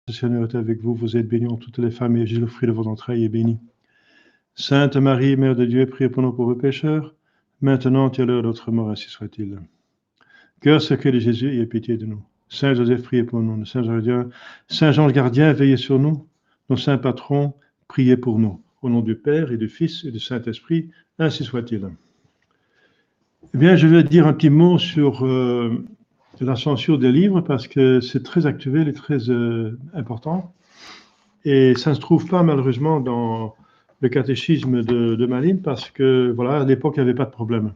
Le Seigneur est avec vous, vous êtes bénie entre toutes les femmes, et Jésus, le fruit de vos entrailles, est béni. Sainte Marie, Mère de Dieu, priez pour nous pauvres pécheurs, maintenant et à l'heure de notre mort, ainsi soit-il. Cœur sacré de Jésus, ayez pitié de nous. Saint Joseph, priez pour nous. Saint Jean le Gardien, veillez sur nous. Nos saints patrons, priez pour nous. Au nom du Père et du Fils et du Saint-Esprit, ainsi soit-il. Eh bien, je vais dire un petit mot sur la censure des livres parce que c'est très actuel et très important. Et ça ne se trouve pas malheureusement dans le catéchisme de Malines parce que, voilà, à l'époque, il n'y avait pas de problème.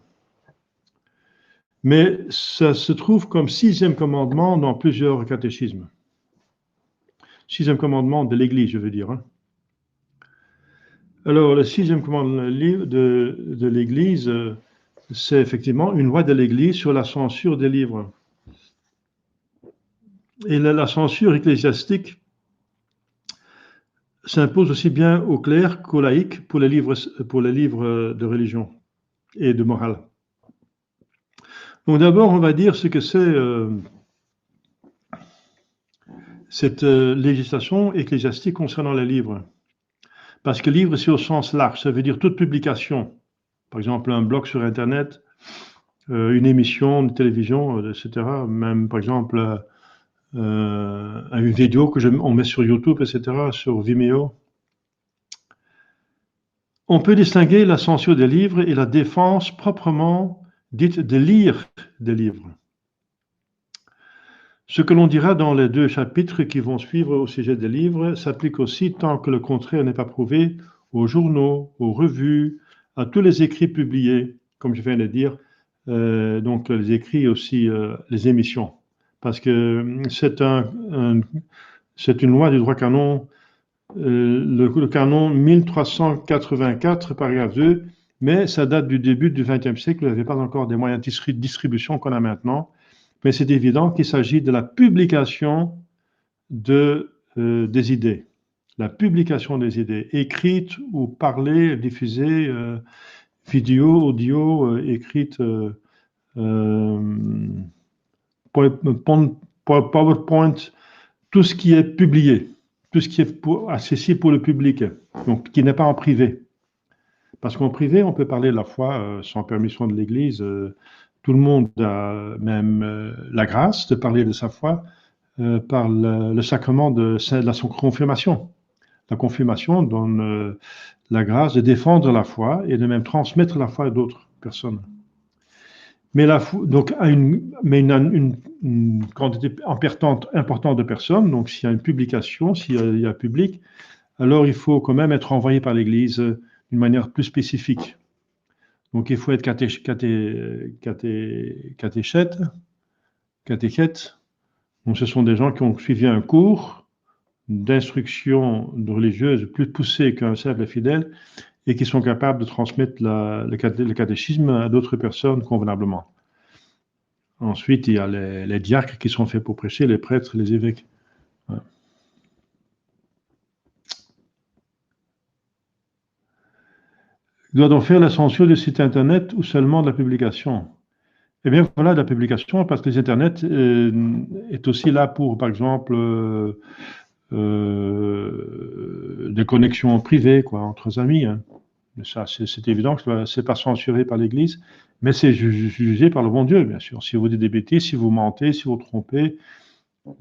Mais ça se trouve comme 6e commandement dans plusieurs catéchismes. 6e commandement de l'Église, je veux dire. Hein. Alors, le 6e commandement de l'Église, c'est effectivement une loi de l'Église sur la censure des livres. Et la censure ecclésiastique s'impose aussi bien aux clercs qu'aux laïcs pour les livres de religion et de morale. Donc d'abord, on va dire ce que c'est cette législation ecclésiastique concernant les livres. Parce que livre, c'est au sens large, ça veut dire toute publication. Par exemple, un blog sur Internet, une émission de télévision, etc. Même, par exemple, une vidéo on met sur YouTube, etc., sur Vimeo. On peut distinguer la censure des livres et la défense proprement dite de lire des livres. Ce que l'on dira dans les 2 chapitres qui vont suivre au sujet des livres s'applique aussi tant que le contraire n'est pas prouvé aux journaux, aux revues, à tous les écrits publiés, comme je viens de dire, donc les écrits aussi, les émissions. Parce que c'est une loi du droit canon, le canon 1384, paragraphe 2, mais ça date du début du XXe siècle, il n'y avait pas encore des moyens de distribution qu'on a maintenant. Mais c'est évident qu'il s'agit de la publication des idées. La publication des idées, écrites ou parlées, diffusées, vidéo, audio, écrites, PowerPoint, tout ce qui est publié, tout ce qui est accessible pour le public, donc qui n'est pas en privé. Parce qu'en privé, on peut parler de la foi sans permission de l'Église. Tout le monde a même la grâce de parler de sa foi par le sacrement de la confirmation. La confirmation donne la grâce de défendre la foi et de même transmettre la foi à d'autres personnes. Mais donc une quantité importante de personnes, donc s'il y a une publication, s'il y a un public, alors il faut quand même être envoyé par l'Église d'une manière plus spécifique. Donc, il faut être catéchète. Donc, ce sont des gens qui ont suivi un cours d'instruction religieuse plus poussé qu'un simple fidèle et qui sont capables de transmettre le catéchisme à d'autres personnes convenablement. Ensuite, il y a les diacres qui sont faits pour prêcher, les prêtres, les évêques. Ouais. Doit-on faire la censure du site internet ou seulement de la publication? Eh bien, voilà, la publication, parce que l'internet est aussi là pour, par exemple, des connexions privées, quoi, entre amis. Hein. Ça, c'est évident que c'est pas censuré par l'Église, mais c'est jugé par le bon Dieu, bien sûr. Si vous dites des bêtises, si vous mentez, si vous trompez,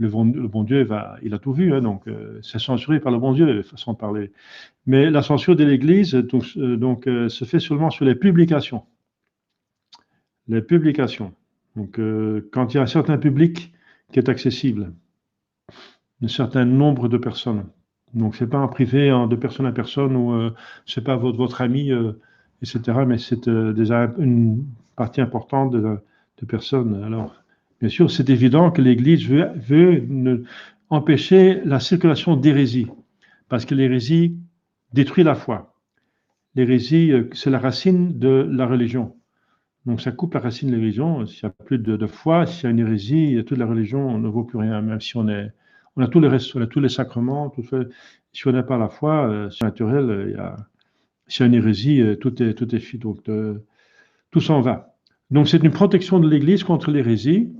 le bon Dieu, il a tout vu, hein, donc c'est censuré par le bon Dieu, façon de parler. Mais la censure de l'Église se fait seulement sur les publications. Les publications. Donc, quand il y a un certain public qui est accessible, un certain nombre de personnes. Donc, c'est pas en privé, de personne à personne, ou c'est pas votre ami, etc. Mais c'est déjà une partie importante de personnes. Alors, bien sûr, c'est évident que l'Église veut empêcher la circulation d'hérésie, parce que l'hérésie détruit la foi. L'hérésie, c'est la racine de la religion. Donc ça coupe la racine de la religion. S'il n'y a plus de foi, s'il y a une hérésie, toute la religion ne vaut plus rien, même si on a tout le reste, on a tous les sacrements, tout ça. Si on n'a pas la foi, c'est naturel, s'il y a une hérésie, tout est fait, donc tout s'en va. Donc c'est une protection de l'Église contre l'hérésie.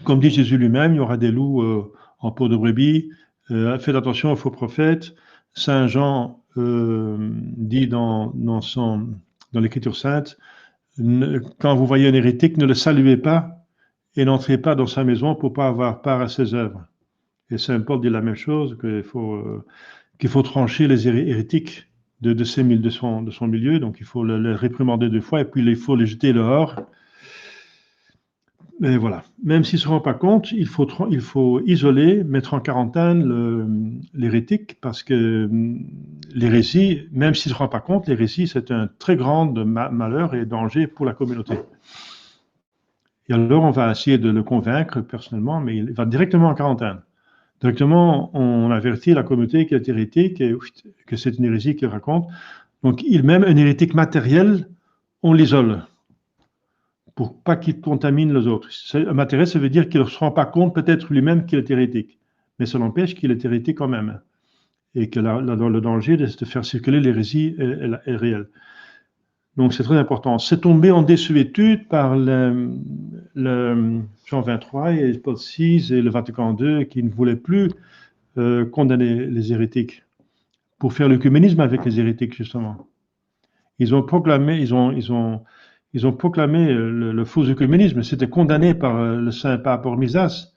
Comme dit Jésus lui-même, il y aura des loups en peau de brebis. Faites attention aux faux prophètes. Saint Jean dit dans l'Écriture sainte, quand vous voyez un hérétique, ne le saluez pas et n'entrez pas dans sa maison pour ne pas avoir part à ses œuvres. Et Saint Paul dit la même chose, qu'il faut trancher les hérétiques de son milieu, donc il faut les réprimander 2 fois, et puis il faut les jeter dehors. Mais voilà, même s'ils ne se rendent pas compte, il faut isoler, mettre en quarantaine l'hérétique, parce que l'hérésie, même s'il ne se rend pas compte, l'hérésie, c'est un très grand malheur et danger pour la communauté. Et alors, on va essayer de le convaincre personnellement, mais il va directement en quarantaine. Directement, on avertit la communauté qu'il est hérétique et que c'est une hérésie qu'il raconte. Donc, même un hérétique matériel, on l'isole pour pas qu'il contamine les autres. Matériel, ça veut dire qu'il ne se rend pas compte peut-être lui-même qu'il est hérétique, mais ça n'empêche qu'il est hérétique quand même. Et que le danger de faire circuler l'hérésie est réel. Donc, c'est très important. C'est tombé en désuétude par le Jean 23 et Paul VI et le Vatican II qui ne voulaient plus condamner les hérétiques pour faire l'œcuménisme avec les hérétiques, justement. Ils ont proclamé le faux œcuménisme. C'était condamné par le saint pape Hormisdas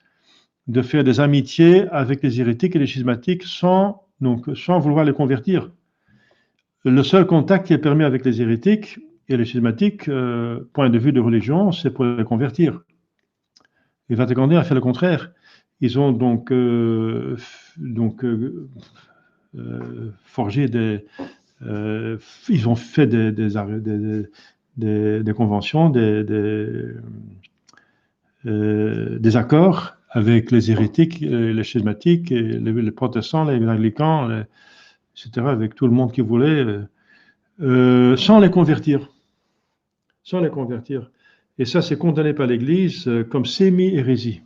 de faire des amitiés avec les hérétiques et les schismatiques sans vouloir les convertir. Le seul contact qui est permis avec les hérétiques et les schismatiques, point de vue de religion, c'est pour les convertir. Et Vatican II a fait le contraire. Ils ont forgé ils ont fait des conventions, des accords avec les hérétiques, les schismatiques, les protestants, les anglicans, etc., avec tout le monde qui voulait, sans les convertir. Sans les convertir. Et ça, c'est condamné par l'Église comme sémi-hérésie.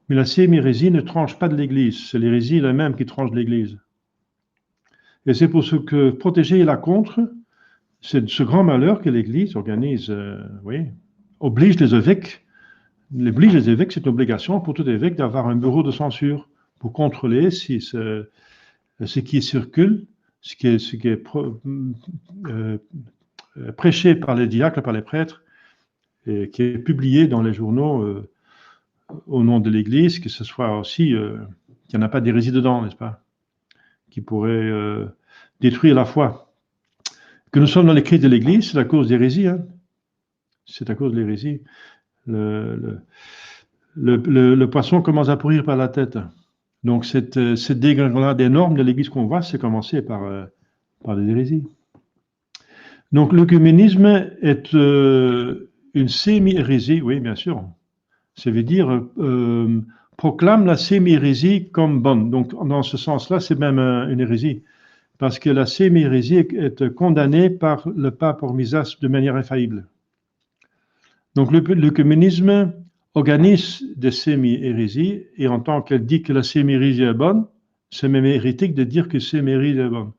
Mais la sémi-hérésie ne tranche pas de l'Église. C'est l'hérésie elle-même qui tranche de l'Église. Et c'est pour ce que protéger la contre, c'est ce grand malheur que l'Église organise, oblige les évêques. Oblige les évêques, c'est une obligation pour tout évêque d'avoir un bureau de censure pour contrôler si ce qui circule, ce qui est prêché par les diacres, par les prêtres, et qui est publié dans les journaux au nom de l'Église, que ce soit aussi qu'il n'y en a pas d'hérésie dedans, n'est-ce pas, qui pourrait détruire la foi. Que nous sommes dans les crises de l'Église, c'est à cause d'hérésie. Hein. C'est à cause de l'hérésie. Le poisson commence à pourrir par la tête. Donc cette dégringolade énorme de l'Église qu'on voit, c'est commencé par des hérésies. Donc l'œcuménisme est une sémi-hérésie, oui, bien sûr. Ça veut dire proclame la sémi-hérésie comme bonne. Donc dans ce sens-là, c'est même une hérésie. Parce que la sémi-hérésie est condamnée par le pape Hormisdas de manière infaillible. Donc l'œcuménisme organise des sémi-hérésies, et en tant qu'elle dit que la sémi-hérésie est bonne, c'est même hérétique de dire que sémi-hérésie est bonne.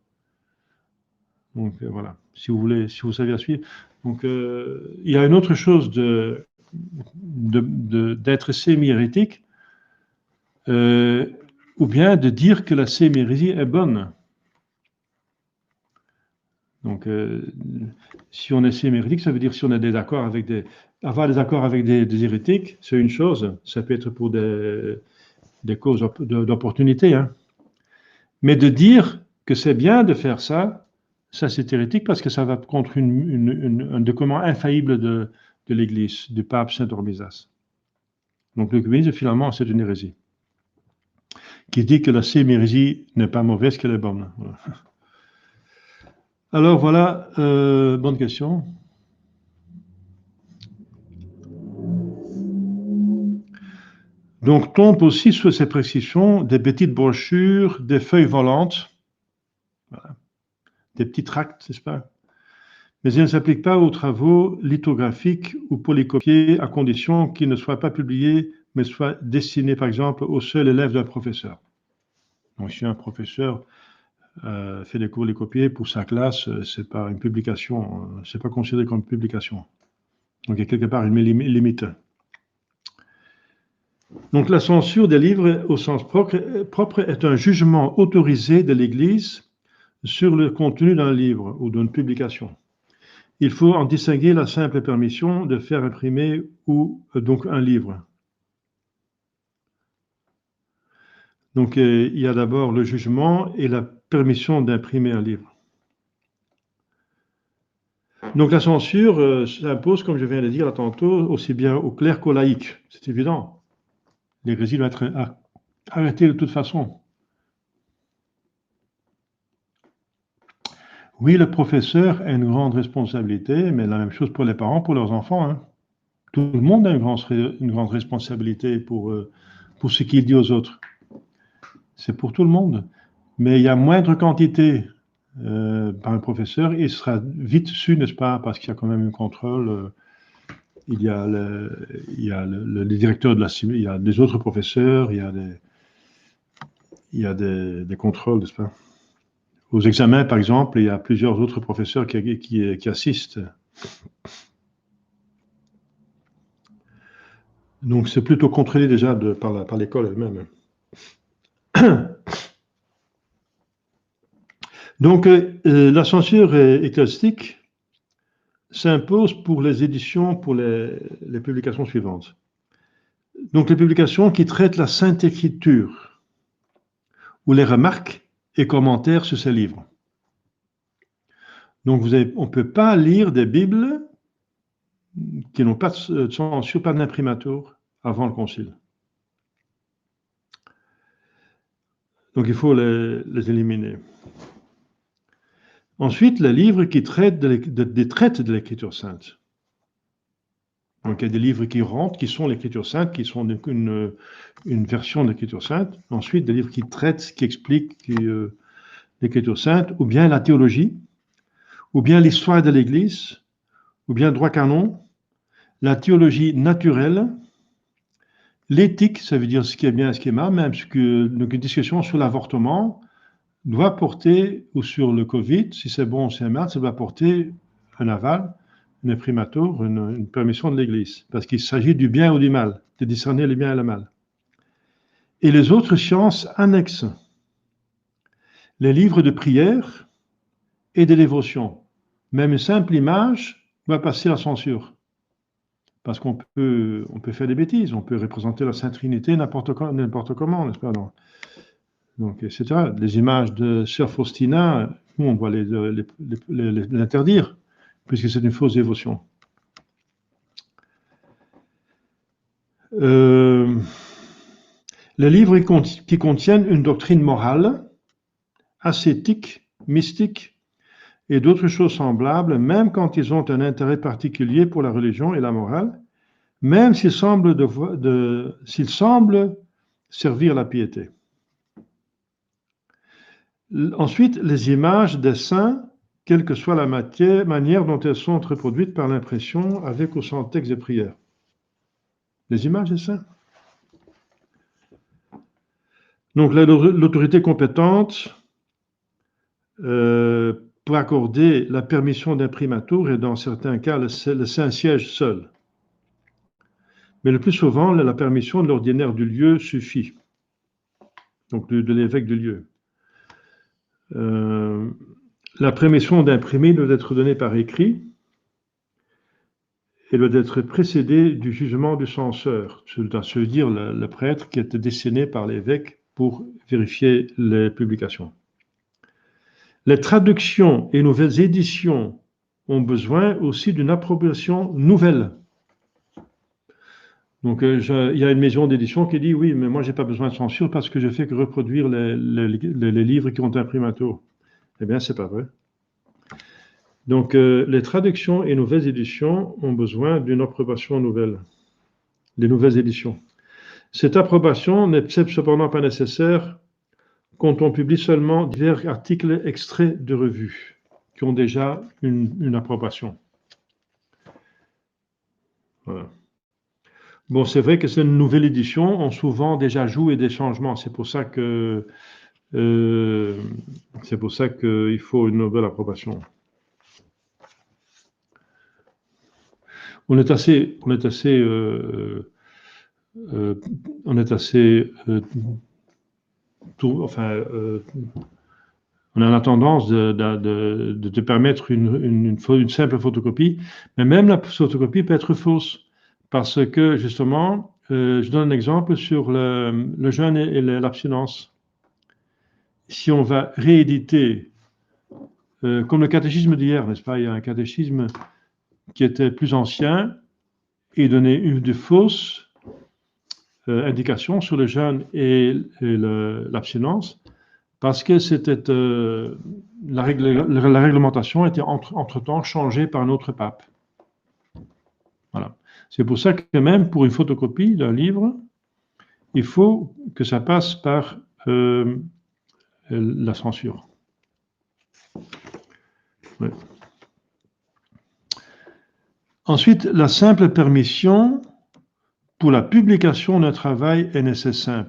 Donc voilà, si vous savez la suivre. Donc il y a une autre chose d'être sémi-hérétique, ou bien de dire que la sémi-hérésie est bonne. Donc, si on est sémi-hérétique, ça veut dire si on a avoir des accords avec des hérétiques, c'est une chose. Ça peut être pour des causes d'opportunité. Hein. Mais de dire que c'est bien de faire ça c'est hérétique parce que ça va contre un document infaillible de l'Église, du pape Saint Hormisdas. Donc, l'œcuménisme, finalement, c'est une hérésie. Qui dit que la sémi-hérésie n'est pas mauvaise, qu'elle est bonne. Voilà. Alors voilà, bonne question. Donc tombent aussi sur ces prescriptions des petites brochures, des feuilles volantes, voilà, des petits tracts, n'est-ce pas? Mais ils ne s'appliquent pas aux travaux lithographiques ou polycopiés à condition qu'ils ne soient pas publiés, mais soient destinés par exemple au seul élève d'un professeur. Donc si un professeur fait des cours polycopiés pour sa classe, c'est pas une publication, c'est pas considéré comme publication. Donc il y a quelque part une limite. Donc la censure des livres au sens propre est un jugement autorisé de l'Église sur le contenu d'un livre ou d'une publication. Il faut en distinguer la simple permission de faire imprimer ou donc un livre. Donc il y a d'abord le jugement et la permission d'imprimer un livre. Donc la censure s'impose, comme je viens de dire là tantôt, aussi bien aux clercs qu'aux laïcs. C'est évident. L'hérésie doit être arrêtée de toute façon. Oui, le professeur a une grande responsabilité, mais la même chose pour les parents, pour leurs enfants. Hein. Tout le monde a une grande responsabilité pour ce qu'il dit aux autres. C'est pour tout le monde. Mais il y a moindre quantité par un professeur, il sera vite su, n'est-ce pas, parce qu'il y a quand même un contrôle. Il y a le directeur de la CIMI, il y a des autres professeurs, il y a des contrôles, n'est-ce pas. Aux examens, par exemple, il y a plusieurs autres professeurs qui assistent. Donc, c'est plutôt contrôlé déjà par l'école elle-même. Donc, la censure ecclésiastique s'impose pour les éditions, pour les publications suivantes. Donc, les publications qui traitent la Sainte Écriture ou les remarques et commentaires sur ces livres. Donc, on ne peut pas lire des Bibles qui n'ont pas de censure, pas d'imprimatur avant le Concile. Donc, il faut les éliminer. Ensuite, les livres qui traitent de l'Écriture sainte. Donc, il y a des livres qui rentrent, qui sont l'Écriture sainte, qui sont une version de l'Écriture sainte. Ensuite, des livres qui traitent, qui expliquent l'Écriture sainte, ou bien la théologie, ou bien l'histoire de l'Église, ou bien le droit canon, la théologie naturelle, l'éthique, ça veut dire ce qui est bien et ce qui est mal, même donc une discussion sur l'avortement doit porter, ou sur le Covid, si c'est bon ou c'est mal, ça doit porter un aval, un imprimatur, une permission de l'Église, parce qu'il s'agit du bien ou du mal, de discerner le bien et le mal. Et les autres sciences annexes, les livres de prière et de dévotion, même une simple image doit passer la censure. Parce qu'on peut faire des bêtises, on peut représenter la Sainte Trinité n'importe comment, n'est-ce pas? Donc, etc. Les images de Sœur Faustina, nous, on doit les interdire, puisque c'est une fausse dévotion. Les livres qui contiennent une doctrine morale, ascétique, mystique, et d'autres choses semblables, même quand ils ont un intérêt particulier pour la religion et la morale, même s'ils semblent servir la piété. Ensuite, les images des saints, quelle que soit la manière dont elles sont reproduites par l'impression, avec ou sans texte de prière. Les images des saints. Donc, l'autorité compétente pour accorder la permission d'imprimatur et dans certains cas, le Saint-Siège seul. Mais le plus souvent, la permission de l'ordinaire du lieu suffit. Donc, de l'évêque du lieu. La permission d'imprimer doit être donnée par écrit et doit être précédée du jugement du censeur, c'est-à-dire le prêtre qui est désigné par l'évêque pour vérifier les publications. Les traductions et nouvelles éditions ont besoin aussi d'une appropriation nouvelle. Donc, il y a une maison d'édition qui dit « Oui, mais moi, je n'ai pas besoin de censure parce que je fais que reproduire les livres qui ont un imprimatur. » Eh bien, ce n'est pas vrai. Donc, les traductions et nouvelles éditions ont besoin d'une approbation nouvelle. Les nouvelles éditions. Cette approbation n'est cependant pas nécessaire quand on publie seulement divers articles extraits de revues qui ont déjà une approbation. Voilà. Bon, c'est vrai que c'est une nouvelle édition, ont souvent des ajouts et des changements. C'est pour ça qu'il faut une nouvelle approbation. On est assez on est assez, on a la tendance de te permettre une simple photocopie, mais même la photocopie peut être fausse, parce que justement, je donne un exemple sur le jeûne et l'abstinence. Si on va rééditer, comme le catéchisme d'hier, n'est-ce pas? Il y a un catéchisme qui était plus ancien et donnait de fausses indications sur le jeûne et l'abstinence, parce que c'était la réglementation était entre-temps changée par un autre pape. Voilà. C'est pour ça que même pour une photocopie d'un livre, il faut que ça passe par la censure. Ouais. Ensuite, la simple permission pour la publication d'un travail est nécessaire.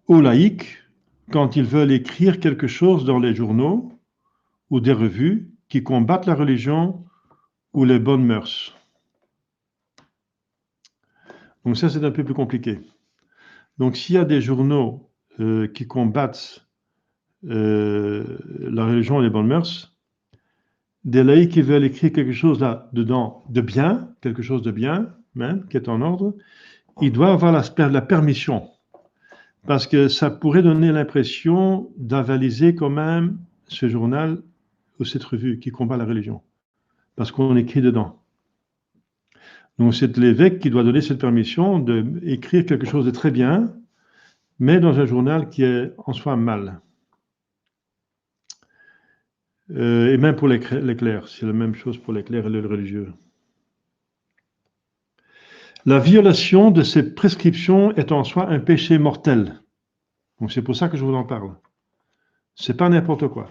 Aux laïcs, quand ils veulent écrire quelque chose dans les journaux ou des revues qui combattent la religion ou les bonnes mœurs. Donc ça, c'est un peu plus compliqué. Donc s'il y a des journaux qui combattent la religion et les bonnes mœurs, des laïcs qui veulent écrire quelque chose là-dedans de bien, quelque chose de bien, même, qui est en ordre, ils doivent avoir la permission. Parce que ça pourrait donner l'impression d'avaliser quand même ce journal ou cette revue qui combat la religion. Parce qu'on écrit dedans. Donc c'est l'évêque qui doit donner cette permission d'écrire quelque chose de très bien, mais dans un journal qui est en soi mal. Et même pour les clercs, c'est la même chose pour les clercs et les religieux. La violation de ces prescriptions est en soi un péché mortel. Donc c'est pour ça que je vous en parle. C'est pas n'importe quoi.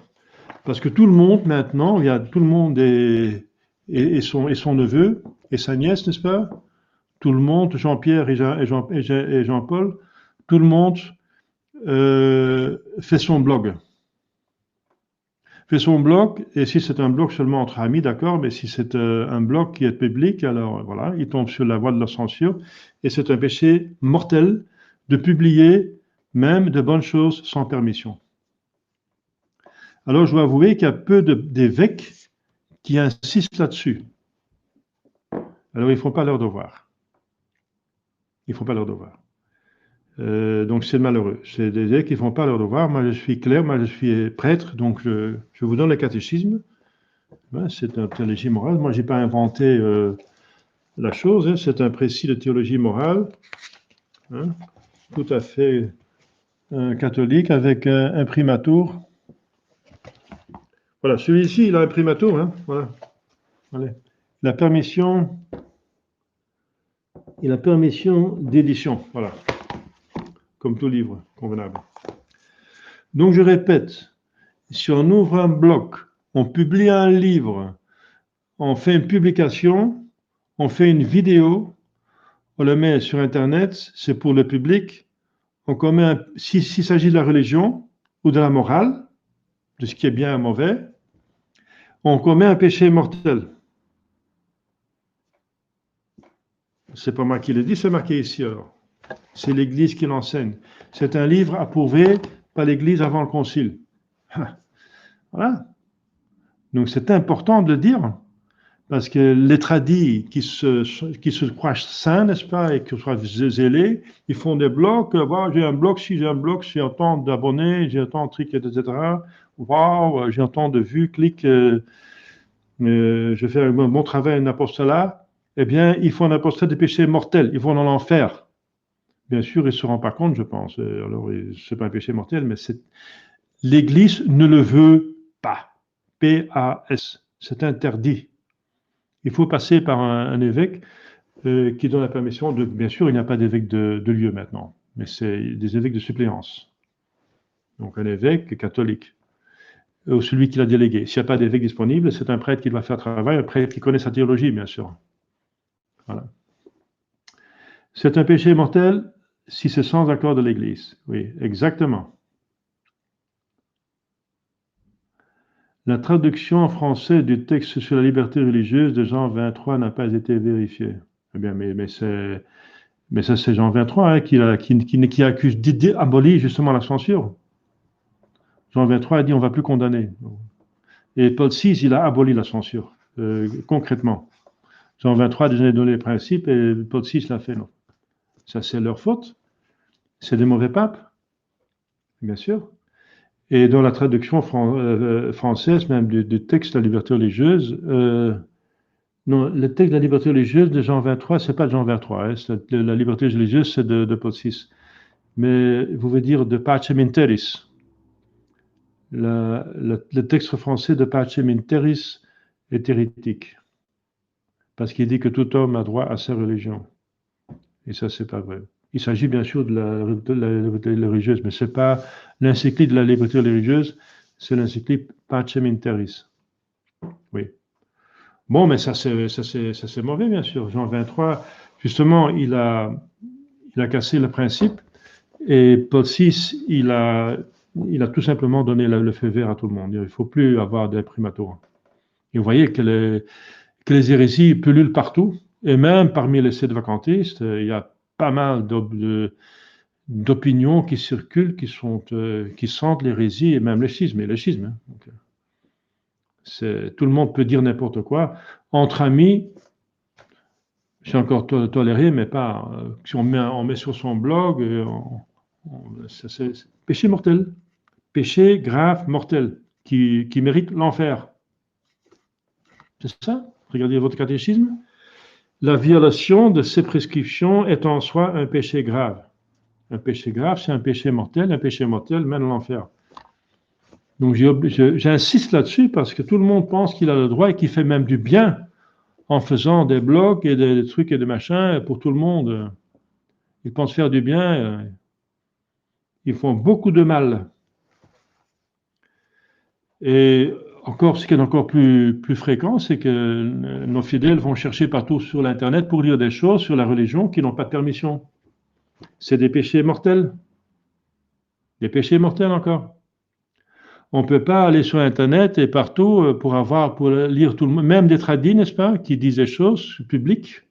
Parce que tout le monde maintenant, il y a tout le monde et son neveu et sa nièce, n'est-ce pas? Tout le monde, Jean-Pierre et Jean-Paul, tout le monde fait son blog. Fait son blog, et si c'est un blog seulement entre amis, d'accord, mais si c'est un blog qui est public, alors voilà, il tombe sur la voie de la censure, et c'est un péché mortel de publier même de bonnes choses sans permission. Alors je dois avouer qu'il y a peu d'évêques qui insistent là-dessus. Alors ils ne font pas leur devoir. Ils ne font pas leur devoir. Donc c'est malheureux. C'est des évêques qui ne font pas leur devoir. Moi je suis clerc, moi je suis prêtre, donc je vous donne le catéchisme. C'est un théologie morale. Moi je n'ai pas inventé la chose, hein. C'est un précis de théologie morale, hein, tout à fait catholique, avec un imprimatur. Voilà, celui-ci, il a un imprimatur, hein, voilà. Allez. La permission d'édition, voilà, comme tout livre convenable. Donc je répète, si on ouvre un blog, on publie un livre, on fait une publication, on fait une vidéo, on le met sur Internet, c'est pour le public, on commet s'il s'agit de la religion ou de la morale, de ce qui est bien et mauvais, on commet un péché mortel. C'est pas moi qui le dis, c'est marqué ici alors. C'est l'Église qui l'enseigne. C'est un livre approuvé par l'Église avant le Concile. Voilà. Donc c'est important de le dire, parce que les tradis qui se croient saints, n'est-ce pas, et qui soient zélés, ils font des blogs. Wow, j'ai un blog, si j'ai un blog, j'ai autant d'abonnés, j'ai autant de trucs, etc. Waouh, j'ai autant de vues, clics, je fais un bon travail, un apostolat. Eh bien, ils font un apostolat des péchés mortels, ils vont dans l'enfer. Bien sûr, ils ne se rendent pas compte, je pense. Alors, ce n'est pas un péché mortel, mais l'Église ne le veut pas. P-A-S. C'est interdit. Il faut passer par un évêque qui donne la permission de... Bien sûr, il n'y a pas d'évêque de lieu maintenant, mais c'est des évêques de suppléance. Donc, un évêque catholique, ou celui qui l'a délégué. S'il n'y a pas d'évêque disponible, c'est un prêtre qui doit faire travail, un prêtre qui connaît sa théologie, bien sûr. Voilà. C'est un péché mortel si c'est sans accord de l'Église. Oui, exactement. La traduction en français du texte sur la liberté religieuse de Jean 23 n'a pas été vérifiée. Eh bien, mais ça, c'est Jean 23 hein, qui accuse d'abolir justement la censure. Jean 23 a dit on ne va plus condamner. Et Paul VI, il a aboli la censure, concrètement. Jean 23 a déjà donné les principes et Paul VI l'a fait. Non. Ça, c'est leur faute. C'est des mauvais papes, bien sûr. Et dans la traduction française, même du texte de la liberté religieuse, non, le texte de la liberté religieuse de Jean 23, c'est pas de Jean 23, hein, la liberté religieuse, c'est de Paul VI. Mais vous voulez dire de Pacem in Terris. Le texte français de Pacem in Terris est hérétique. Parce qu'il dit que tout homme a droit à sa religion. Et ça, c'est pas vrai. Il s'agit bien sûr de la liberté religieuse, mais c'est pas l'encyclique de la liberté religieuse, c'est l'encyclique Pacem in Terris. Oui. Bon, mais ça c'est mauvais, bien sûr. Jean 23, justement, il a cassé le principe et Paul VI, il a tout simplement donné le feu vert à tout le monde. Il ne faut plus avoir d'imprimatur. Et vous voyez que les hérésies pullulent partout, et même parmi les sédvacantistes, il y a pas mal d'opinions qui circulent, qui sentent l'hérésie et même le schisme. Et le schisme hein. Donc, tout le monde peut dire n'importe quoi. Entre amis, c'est encore toléré, mais pas. Si on met sur son blog, c'est péché mortel. Péché grave, mortel, qui mérite l'enfer. C'est ça? Regardez votre catéchisme. La violation de ces prescriptions est en soi un péché grave. Un péché grave, c'est un péché mortel. Un péché mortel mène à l'enfer. Donc j'insiste là-dessus parce que tout le monde pense qu'il a le droit et qu'il fait même du bien en faisant des blogs et des trucs et des machins pour tout le monde. Ils pensent faire du bien. Ils font beaucoup de mal. Et encore, ce qui est encore plus fréquent, c'est que nos fidèles vont chercher partout sur l'Internet pour lire des choses sur la religion qui n'ont pas de permission. C'est des péchés mortels. Des péchés mortels encore. On ne peut pas aller sur Internet et partout pour lire tout le monde, même des tradis, n'est-ce pas, qui disent des choses publiques.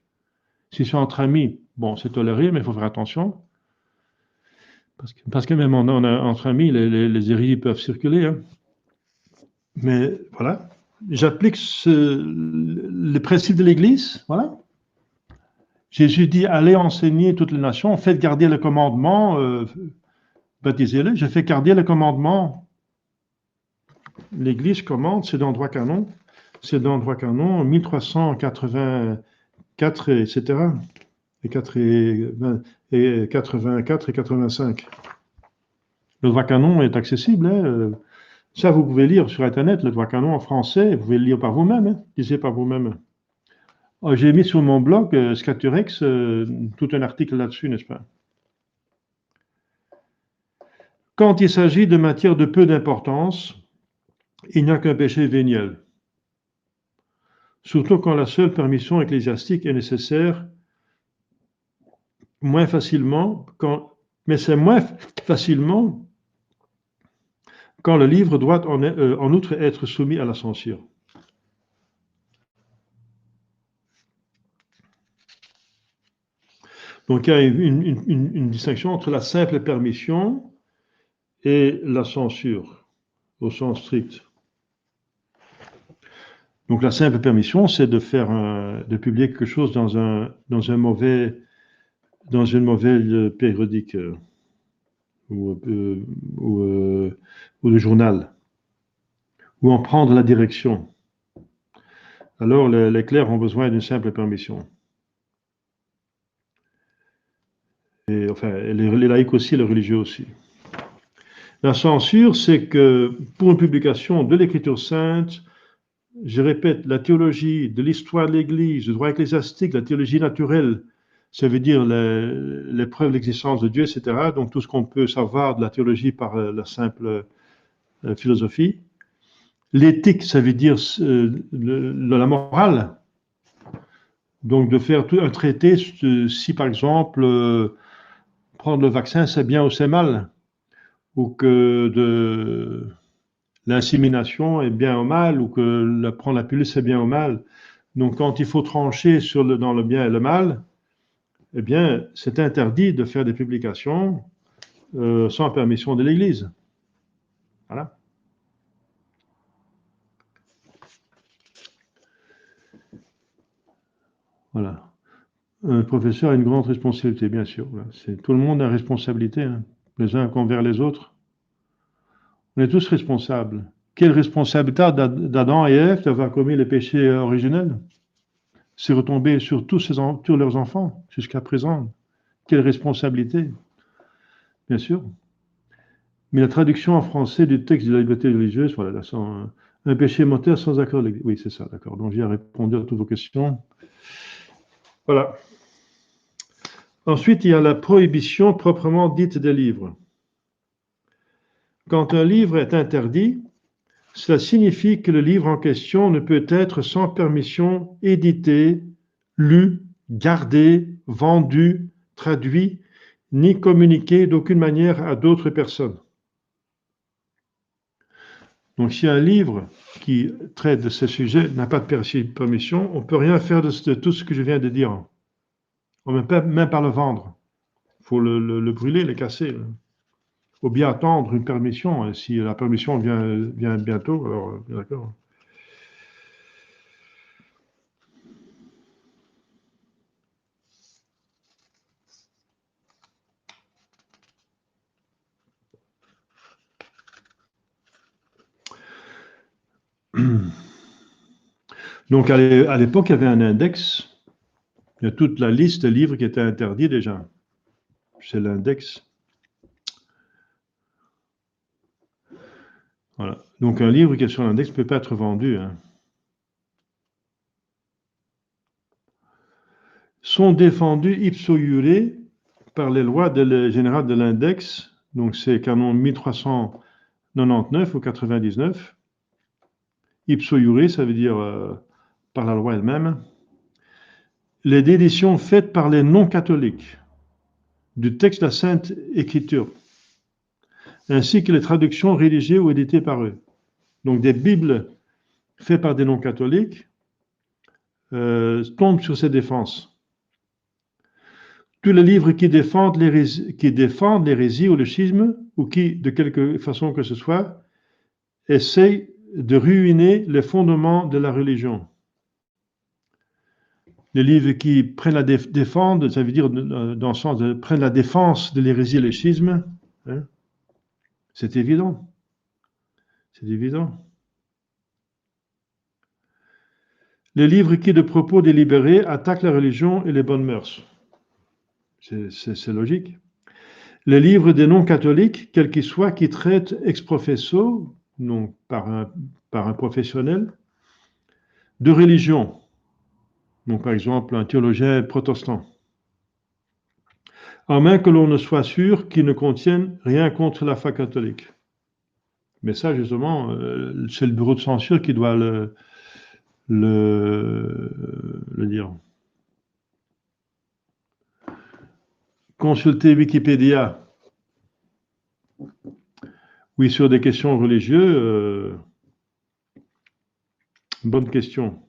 Si c'est entre amis, bon, c'est toléré, mais il faut faire attention. Parce que même entre amis, les hérésies peuvent circuler. Hein. Mais voilà, j'applique le principe de l'Église, voilà. Jésus dit, allez enseigner toutes les nations, faites garder le commandement, baptisez-les, je fais garder le commandement. L'Église commande, c'est dans le droit canon, 1384, etc. Et 84 et 85. Le droit canon est accessible, hein. Ça, vous pouvez lire sur Internet, le droit canon en français, vous pouvez le lire par vous-même, hein, lisez par vous-même. Oh, j'ai mis sur mon blog, Scaturex, tout un article là-dessus, n'est-ce pas? Quand il s'agit de matières de peu d'importance, il n'y a qu'un péché véniel. Surtout quand la seule permission ecclésiastique est nécessaire, moins facilement, mais c'est moins facilement quand le livre doit en outre être soumis à la censure. Donc il y a une distinction entre la simple permission et la censure, au sens strict. Donc la simple permission, c'est de publier quelque chose dans une mauvaise périodique ou le journal, ou en prendre la direction. Alors les clercs ont besoin d'une simple permission. Et enfin, les laïcs aussi, les religieux aussi. La censure, c'est que pour une publication de l'Écriture sainte, je répète, la théologie de l'histoire de l'Église, le droit ecclésiastique, la théologie naturelle, ça veut dire les preuves de l'existence de Dieu, etc. Donc tout ce qu'on peut savoir de la théologie par la simple philosophie. L'éthique, ça veut dire la morale. Donc de faire tout un traité, si par exemple prendre le vaccin, c'est bien ou c'est mal, ou que l'insémination est bien ou mal, ou que prendre la pilule c'est bien ou mal. Donc quand il faut trancher dans le bien et le mal, eh bien c'est interdit de faire des publications sans permission de l'Église. Voilà. Voilà. Un professeur a une grande responsabilité, bien sûr. Tout le monde a une responsabilité, hein, les uns envers les autres. On est tous responsables. Quelle responsabilité d'Adam et Ève d'avoir commis le péché originel? C'est retombé sur tous leurs enfants jusqu'à présent. Quelle responsabilité, bien sûr. Mais la traduction en français du texte de la liberté religieuse, voilà, là, un péché mortel sans accord de l'Église. Oui, c'est ça, d'accord. Donc j'ai répondu à toutes vos questions. Voilà. Ensuite, il y a la prohibition proprement dite des livres. Quand un livre est interdit, cela signifie que le livre en question ne peut être sans permission édité, lu, gardé, vendu, traduit, ni communiqué d'aucune manière à d'autres personnes. Donc si un livre qui traite de ce sujet n'a pas de permission, on ne peut rien faire de tout ce que je viens de dire. On ne peut même pas le vendre. Il faut le brûler, le casser. Ou bien attendre une permission. Si la permission vient bientôt, alors d'accord. Donc à l'époque, il y avait un index. Il y a toute la liste de livres qui étaient interdits déjà. C'est l'index. Voilà. Donc un livre qui est sur l'index ne peut pas être vendu. Hein. Sont défendus ipso iure par les lois générales de l'index. Donc c'est canon 1399 ou 99. Ipso iure, ça veut dire par la loi elle-même. Les déditions faites par les non-catholiques du texte de la Sainte Écriture, ainsi que les traductions rédigées ou éditées par eux. Donc des Bibles faites par des non-catholiques tombent sur ces défenses. Tous les livres qui défendent l'hérésie ou le schisme, ou qui, de quelque façon que ce soit, essayent de ruiner les fondements de la religion. Les livres qui prennent la défendent, ça veut dire dans le sens de prennent la défense de l'hérésie et le schisme, hein, c'est évident. C'est évident. Les livres qui, de propos délibérés, attaquent la religion et les bonnes mœurs. C'est logique. Les livres des non-catholiques, quels qu'ils soient, qui traitent ex professo, donc par un professionnel, de religion. Donc par exemple un théologien protestant. À moins que l'on ne soit sûr qu'ils ne contiennent rien contre la foi catholique. Mais ça, justement, c'est le bureau de censure qui doit le dire. Consultez Wikipédia. Oui, sur des questions religieuses, bonne question.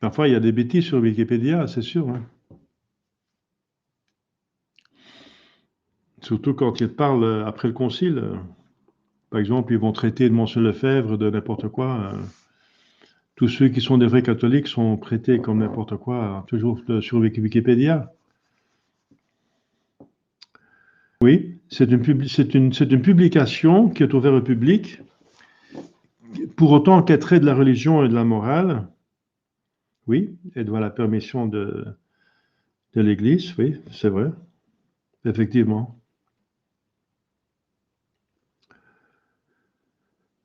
Parfois, il y a des bêtises sur Wikipédia, c'est sûr. Hein. Surtout quand ils parlent après le concile. Par exemple, ils vont traiter de Monsieur Lefebvre, de n'importe quoi. Tous ceux qui sont des vrais catholiques sont traités comme n'importe quoi, toujours sur Wikipédia. Oui, c'est une publication qui est ouverte au public, pour autant qu'elle traite de la religion et de la morale. Oui, elle doit la permission de l'Église, oui, c'est vrai, effectivement.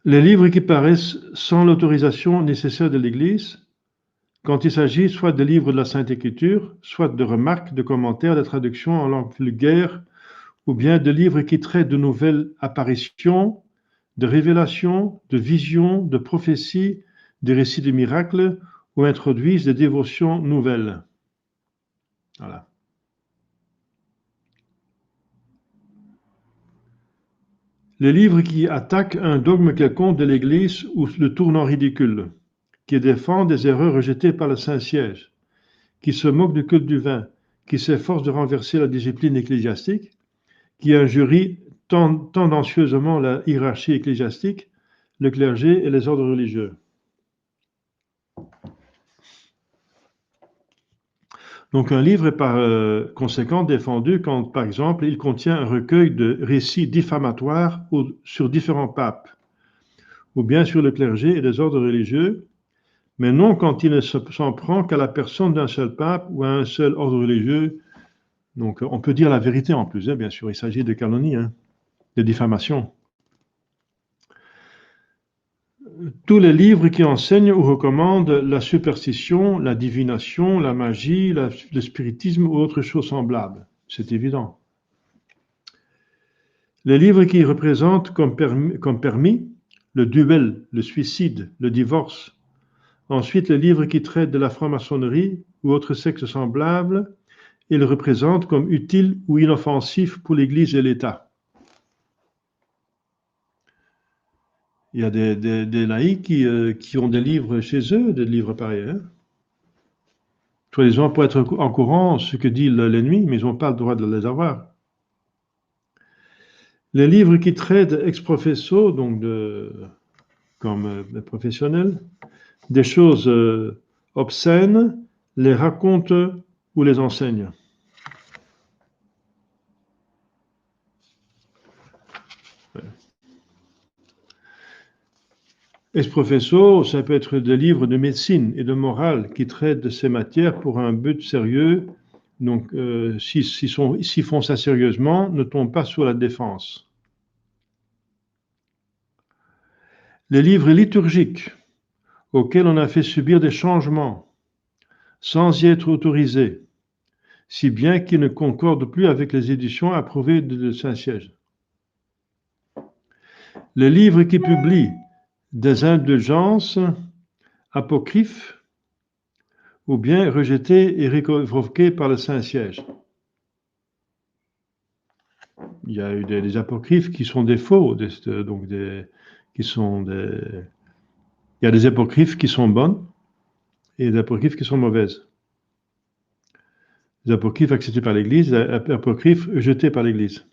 Les livres qui paraissent sans l'autorisation nécessaire de l'Église, quand il s'agit soit de livres de la Sainte Écriture, soit de remarques, de commentaires, de traductions en langue vulgaire, ou bien de livres qui traitent de nouvelles apparitions, de révélations, de visions, de prophéties, de récits de miracles, ou introduisent des dévotions nouvelles. Voilà. Les livres qui attaquent un dogme quelconque de l'Église ou le tournent en ridicule, qui défendent des erreurs rejetées par le Saint-Siège, qui se moquent du culte du vin, qui s'efforcent de renverser la discipline ecclésiastique, qui injurient tendancieusement la hiérarchie ecclésiastique, le clergé et les ordres religieux. Donc un livre est par conséquent défendu quand, par exemple, il contient un recueil de récits diffamatoires sur différents papes, ou bien sur le clergé et les ordres religieux, mais non quand il ne s'en prend qu'à la personne d'un seul pape ou à un seul ordre religieux. Donc on peut dire la vérité en plus, hein, bien sûr, il s'agit de calomnie, hein, de diffamation. Tous les livres qui enseignent ou recommandent la superstition, la divination, la magie, le spiritisme ou autre chose semblable, c'est évident. Les livres qui représentent comme permis le duel, le suicide, le divorce. Ensuite, les livres qui traitent de la franc-maçonnerie ou autres sectes semblables, ils représentent comme utiles ou inoffensifs pour l'Église et l'État. Il y a des laïcs qui ont des livres chez eux, des livres pareils. Hein. Soi-disant pour être en courant ce que dit l'ennemi, mais ils n'ont pas le droit de les avoir. Les livres qui traitent ex professo, donc comme professionnels, des choses obscènes, les racontent ou les enseignent. Ex professo, ça peut être des livres de médecine et de morale qui traitent de ces matières pour un but sérieux. Donc, s'ils font ça sérieusement, ne tombent pas sur la défense. Les livres liturgiques, auxquels on a fait subir des changements, sans y être autorisé, si bien qu'ils ne concordent plus avec les éditions approuvées de Saint-Siège. Les livres qui publient des indulgences apocryphes ou bien rejetés et révoqués par le Saint-Siège. Il y a eu des apocryphes qui sont des faux, il y a des apocryphes qui sont bonnes et des apocryphes qui sont mauvaises. Les apocryphes acceptés par l'Église, les apocryphes rejetés par l'Église.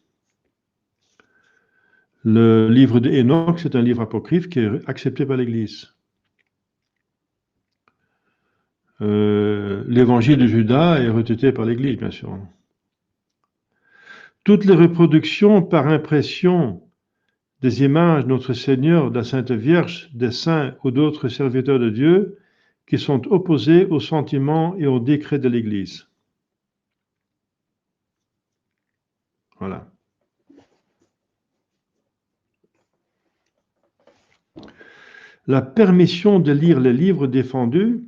Le livre d'Enoch, c'est un livre apocryphe qui est accepté par l'Église. L'évangile de Judas est rejeté par l'Église, bien sûr. Toutes les reproductions par impression des images de notre Seigneur, de la Sainte Vierge, des saints ou d'autres serviteurs de Dieu qui sont opposés aux sentiments et aux décrets de l'Église. Voilà. La permission de lire les livres défendus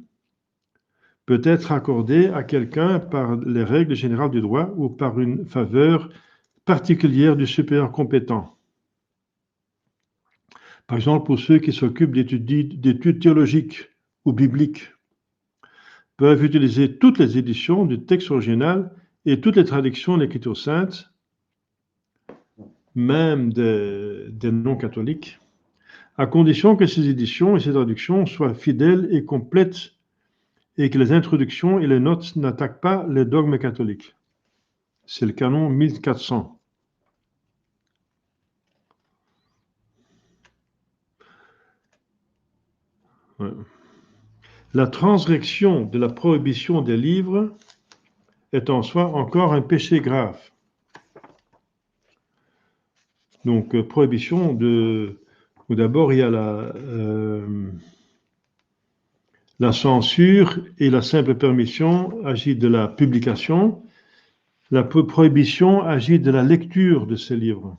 peut être accordée à quelqu'un par les règles générales du droit ou par une faveur particulière du supérieur compétent. Par exemple, pour ceux qui s'occupent d'études théologiques ou bibliques, peuvent utiliser toutes les éditions du texte original et toutes les traductions de l'Écriture sainte, même des non-catholiques, à condition que ces éditions et ces traductions soient fidèles et complètes et que les introductions et les notes n'attaquent pas les dogmes catholiques. C'est le canon 1400. Ouais. La transgression de la prohibition des livres est en soi encore un péché grave. Donc, prohibition de... D'abord, il y a la censure et la simple permission agit de la publication. La prohibition agit de la lecture de ces livres.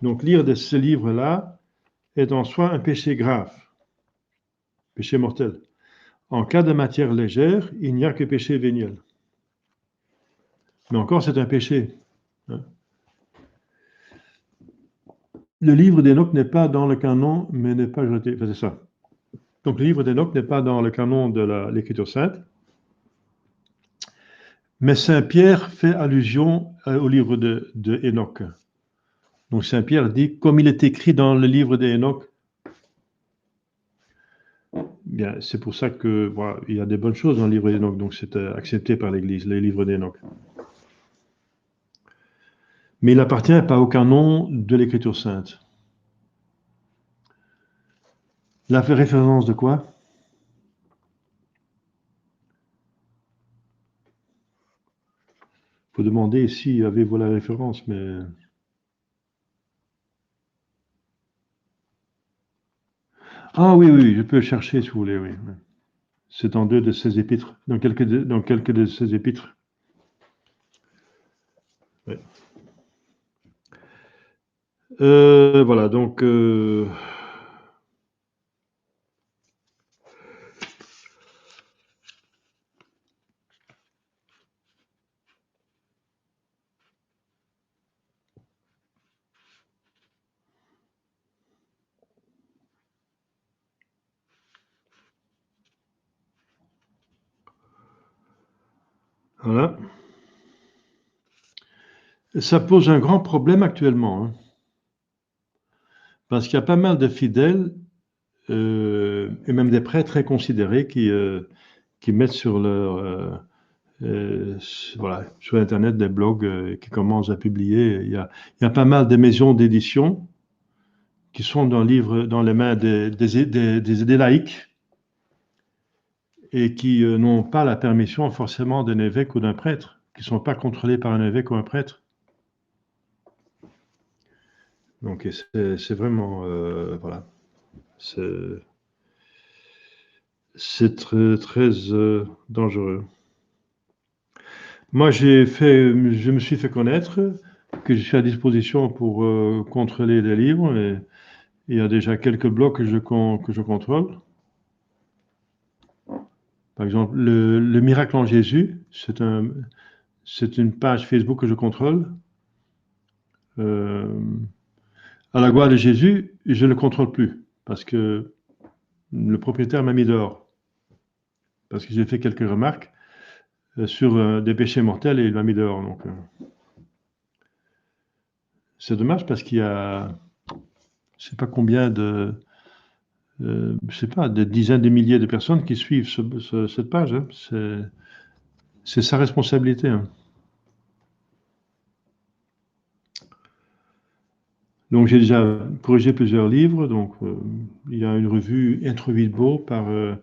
Donc, lire de ces livres-là est en soi un péché grave, péché mortel. En cas de matière légère, il n'y a que péché véniel. Mais encore, c'est un péché. Le livre d'Enoch n'est pas dans le canon, mais n'est pas jeté. Enfin, c'est ça. Donc, le livre d'Enoch n'est pas dans le canon de l'Écriture sainte. Mais Saint Pierre fait allusion au livre de Enoch. Donc Saint Pierre dit, comme il est écrit dans le livre d'Hénoch, bien, c'est pour ça que voilà, il y a des bonnes choses dans le livre d'Hénoch, donc c'est accepté par l'Église, les livres d'Hénoch. Mais il n'appartient pas au canon de l'Écriture sainte. La fait référence de quoi? Il faut demander si avez-vous la référence, mais... Ah oui, oui, je peux le chercher si vous voulez, oui. C'est dans deux de ses épîtres, dans quelques de ses épîtres. Ouais. Voilà, donc... voilà. Ça pose un grand problème actuellement, hein, parce qu'il y a pas mal de fidèles, et même des prêtres très considérés qui mettent sur leur... voilà, sur Internet des blogs qui commencent à publier. Il y a pas mal de maisons d'édition qui sont dans les mains des laïcs et qui n'ont pas la permission forcément d'un évêque ou d'un prêtre, qui ne sont pas contrôlés par un évêque ou un prêtre. Donc c'est vraiment, voilà, c'est très, très dangereux. Moi, je me suis fait connaître que je suis à disposition pour contrôler les livres. Et il y a déjà quelques blogs que je contrôle. Par exemple, le Miracle en Jésus, c'est une page Facebook que je contrôle. À la gloire de Jésus, je ne le contrôle plus parce que le propriétaire m'a mis dehors. Parce que j'ai fait quelques remarques sur des péchés mortels et il m'a mis dehors. Donc, c'est dommage parce qu'il y a, je ne sais pas combien je sais pas, des dizaines de milliers de personnes qui suivent cette page. Hein. C'est sa responsabilité. Hein. Donc j'ai déjà corrigé plusieurs livres. Donc il y a une revue Intro par un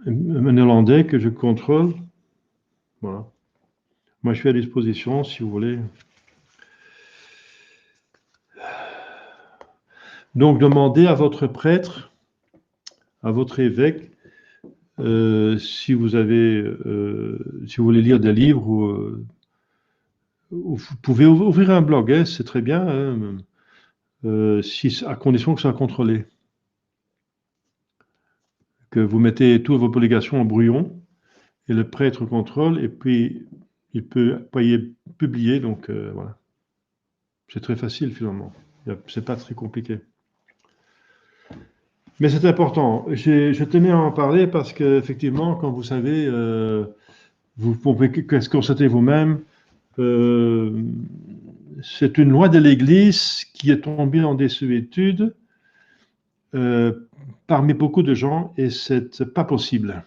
Néerlandais que je contrôle. Voilà. Moi je suis à disposition si vous voulez. Donc demandez à votre prêtre, à votre évêque, si vous voulez lire des livres vous pouvez ouvrir un blog, hein, c'est très bien, hein, à condition que ce soit contrôlé. Que vous mettez toutes vos publications en brouillon et le prêtre contrôle et puis il peut publier. Donc voilà, c'est très facile finalement. C'est pas très compliqué. Mais c'est important. Je tenais à en parler parce qu'effectivement, comme vous savez, vous pouvez constater vous-même, euh, c'est une loi de l'Église qui est tombée en désuétude parmi beaucoup de gens et c'est pas possible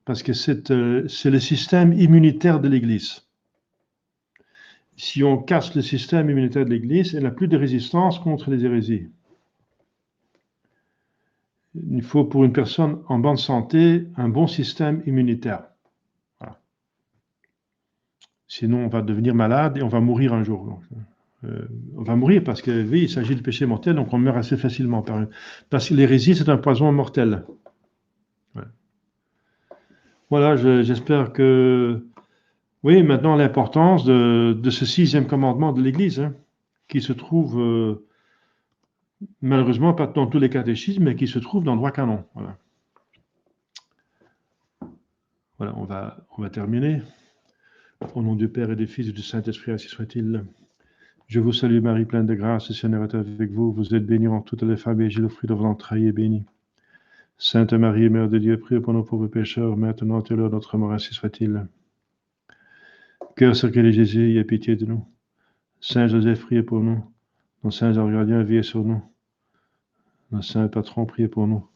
parce que c'est le système immunitaire de l'Église. Si on casse le système immunitaire de l'Église, elle n'a plus de résistance contre les hérésies. Il faut pour une personne en bonne santé un bon système immunitaire. Voilà. Sinon, on va devenir malade et on va mourir un jour. Donc, on va mourir parce que, oui, il s'agit de péché mortel, donc on meurt assez facilement. Parce que l'hérésie, c'est un poison mortel. Ouais. Voilà, j'espère que... Oui, maintenant l'importance de ce sixième commandement de l'Église, hein, qui se trouve, malheureusement, pas dans tous les catéchismes, mais qui se trouve dans le droit canon. Voilà. Voilà, on va terminer. Au nom du Père et du Fils et du Saint-Esprit, ainsi soit-il. Je vous salue Marie, pleine de grâce, le Seigneur est avec vous. Vous êtes bénie entre toutes les femmes et Jésus, le fruit de vos entrailles, est béni. Sainte Marie, Mère de Dieu, priez pour nos pauvres pécheurs, maintenant et à l'heure de notre mort, ainsi soit-il. Cœur sacré de Jésus, ayez pitié de nous. Saint Joseph, priez pour nous. Nos saints anges gardiens, veillez sur nous. Nos saints patrons, priez pour nous.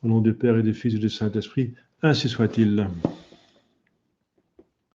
Au nom du Père et du Fils et du Saint-Esprit, ainsi soit-il.